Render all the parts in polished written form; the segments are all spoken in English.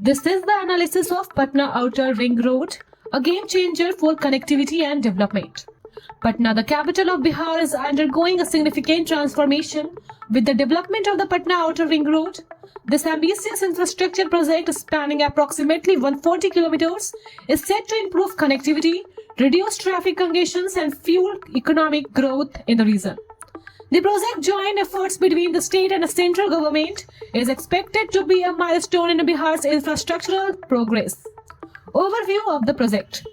This is the analysis of Patna Outer Ring Road, a game changer for connectivity and development. Patna, the capital of Bihar, is undergoing a significant transformation with the development of the Patna Outer Ring Road. This ambitious infrastructure project spanning approximately 140 kilometers is set to improve connectivity, reduce traffic congestions and fuel economic growth in the region. The project joint efforts between the state and the central government is expected to be a milestone in Bihar's infrastructural progress. Overview of the project.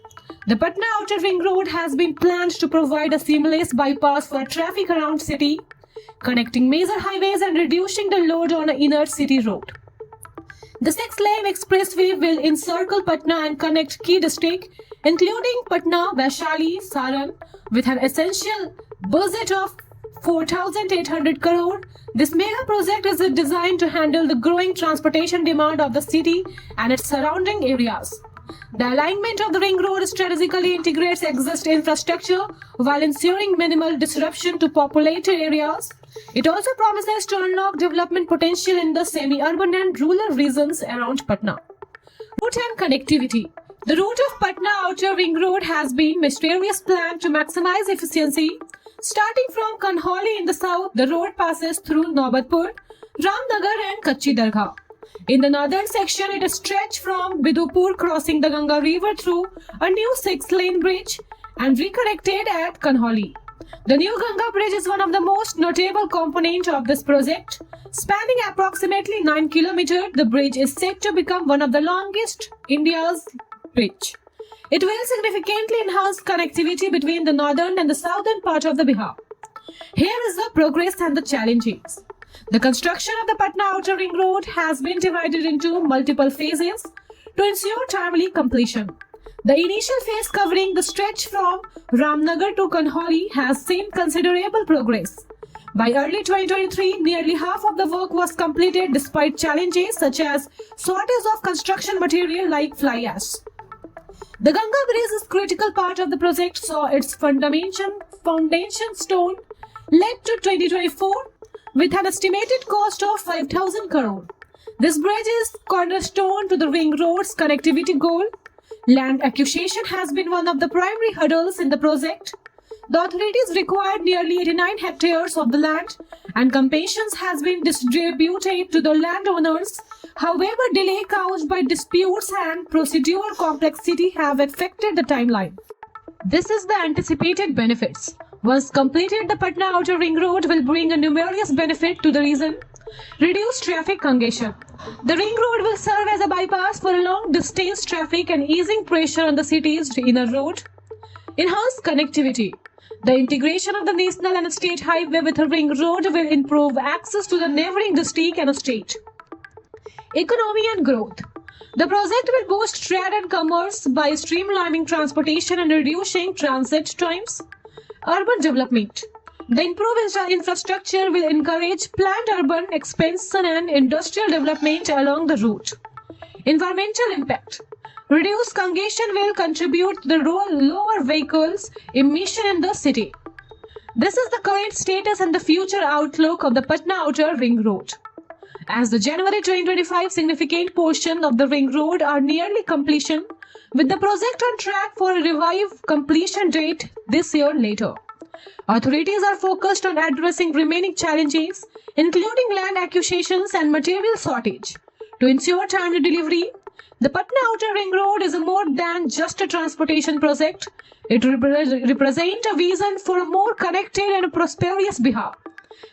The Patna Outer Ring Road has been planned to provide a seamless bypass for traffic around city, connecting major highways and reducing the load on an inner city road. The 6-lane expressway will encircle Patna and connect key districts including Patna, Vaishali, Saran with an essential budget of 4,800 crore. This mega project is designed to handle the growing transportation demand of the city and its surrounding areas. The alignment of the ring road strategically integrates existing infrastructure while ensuring minimal disruption to populated areas. It also promises to unlock development potential in the semi-urban and rural regions around Patna. Route and connectivity. The route of Patna Outer Ring Road has been mysteriously planned to maximize efficiency. Starting from Kanholi in the south, the road passes through Naubatpur, Ramnagar and Kachi Dargah. In the northern section, it stretches from Bidupur, crossing the Ganga River through a new 6-lane bridge and reconnected at Kanholi. The new Ganga Bridge is one of the most notable components of this project. Spanning approximately 9 kilometers, the bridge is set to become one of the longest India's bridge. It will significantly enhance connectivity between the northern and the southern part of the Bihar. Here is the progress and the challenges. The construction of the Patna Outer Ring Road has been divided into multiple phases to ensure timely completion. The initial phase covering the stretch from Ramnagar to Kanholi has seen considerable progress. By early 2023, nearly half of the work was completed despite challenges such as shortage of construction material like fly ash. The Ganga Bridge is a critical part of the project, saw its foundation stone laid to 2024 with an estimated cost of 5,000 crore. This bridge is cornerstone to the ring road's connectivity goal. Land acquisition has been one of the primary hurdles in the project. The authorities required nearly 89 hectares of the land and compensations has been distributed to the landowners. However, delay caused by disputes and procedural complexity have affected the timeline. This is the anticipated benefits. Once completed, the Patna Outer Ring Road will bring a numerous benefit to the region. Reduce traffic congestion. The ring road will serve as a bypass for long-distance traffic and easing pressure on the city's inner road. Enhance connectivity. The integration of the national and state highway with a ring road will improve access to the neighboring district and state. Economy and growth. The project will boost trade and commerce by streamlining transportation and reducing transit times. Urban development. The improved infrastructure will encourage planned urban expansion and industrial development along the route. Environmental impact. Reduced congestion will contribute to the lower vehicles emission in the city. This is the current status and the future outlook of the Patna Outer Ring Road. As the January 2025 significant portion of the ring road are nearly completion, with the project on track for a revived completion date this year later. Authorities are focused on addressing remaining challenges, including land acquisitions and material shortage. To ensure timely delivery, the Patna Outer Ring Road is more than just a transportation project. It represents a vision for a more connected and prosperous Bihar.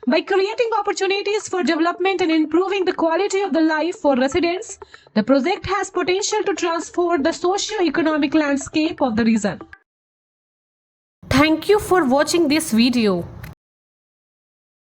By creating opportunities for development and improving the quality of the life for residents, the project has potential to transform the socio-economic landscape of the region. Thank you for watching this video.